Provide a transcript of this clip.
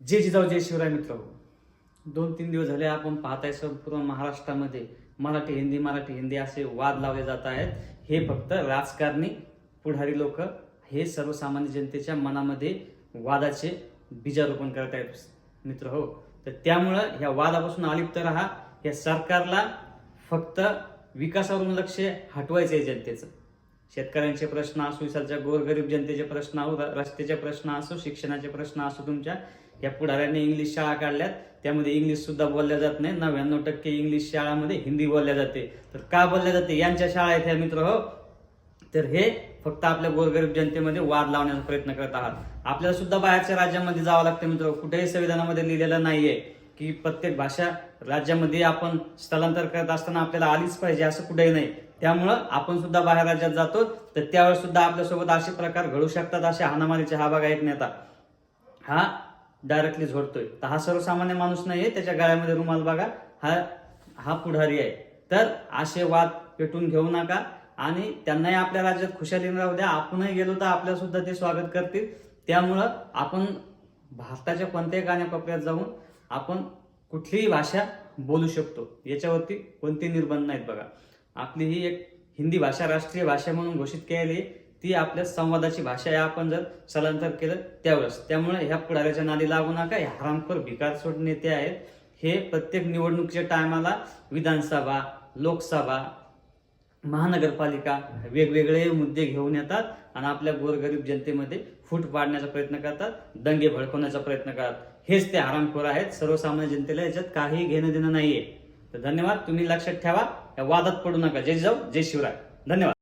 जय जिजाऊ जय शिवराय मित्र. 2-3 दिवस झाले आपण पाहताय संपूर्ण महाराष्ट्रामध्ये मराठी हिंदी असे वाद लावले जात आहेत. हे फक्त राजकारणी पुढारी लोक हे सर्वसामान्य जनतेच्या मनामध्ये वादाचे बीजारोपण करत आहेत मित्र हो. तर त्यामुळं ह्या वादापासून अलिप्त राहा. या सरकारला फक्त विकासावरून लक्ष हटवायचे जनतेचं. शेतकऱ्यांचे प्रश्न असो, इसालच्या गोरगरीब जनतेचे प्रश्न असो, रस्त्याचे प्रश्न असो, शिक्षणाचे प्रश्न असो, तुमच्या या पुढाऱ्यांनी इंग्लिश शाळा काढल्यात, त्यामध्ये इंग्लिश सुद्धा बोलल्या जात नाही. 99% इंग्लिश शाळामध्ये हिंदी बोलल्या जाते. तर का बोलल्या जाते? यांच्या शाळा आहेत ह्या मित्र हो. तर हे फक्त आपल्या गोरगरीब जनतेमध्ये वाद लावण्याचा प्रयत्न करत आहात. आपल्याला सुद्धा बाहेरच्या राज्यामध्ये जावं लागतं मित्र. कुठेही संविधानामध्ये लिहिलेलं नाहीये की प्रत्येक भाषा राज्यामध्ये आपण स्थलांतर करत असताना आपल्याला आलीच पाहिजे असं कुठेही नाही. त्यामुळं आपण सुद्धा बाहेर राज्यात जातो तर त्यावेळेस सुद्धा आपल्यासोबत असे प्रकार घडू शकतात. असे हाणामारीचे हा बघा एक नेता हा डायरेक्टली झोडतोय. तर हा सर्वसामान्य माणूस नाहीये, त्याच्या गळ्यामध्ये रुमाल बघा, हा पुढारी आहे. तर असे वाद पेटून घेऊ नका आणि त्यांनाही आपल्या राज्यात खुशालीने राहू द्या. आपणही गेलो तर आपल्याला सुद्धा ते स्वागत करतील. त्यामुळं आपण भारताच्या कोणत्याही कानाकोपऱ्यात जाऊन आपण कुठलीही भाषा बोलू शकतो. याच्यावरती कोणते निर्बंध नाहीत बघा. आपली ही एक हिंदी भाषा राष्ट्रीय भाषा म्हणून घोषित केली. ती आपल्या संवादाची भाषा आहे. आपण जर स्थलांतर केलं त्यावेळेस. त्यामुळे ह्या पुढाऱ्याच्या नादी लागू नका. हे हरामखोर भिकारचोट नेते आहेत. हे प्रत्येक निवडणुकीच्या टायमाला विधानसभा, लोकसभा, महानगरपालिका वेगवेगळे मुद्दे घेऊन येतात आणि आपल्या गोरगरीब जनतेमध्ये फूट पाडण्याचा प्रयत्न करतात, दंगे भडकवण्याचा प्रयत्न करतात. हेच ते हरामखोर आहेत. सर्वसामान्य जनतेला याच्यात काही घेणं देणं नाहीये. तर धन्यवाद. तुम्ही लक्षात ठेवा, या वादात पडू नका. जय जिजाऊ जय शिवराय. धन्यवाद.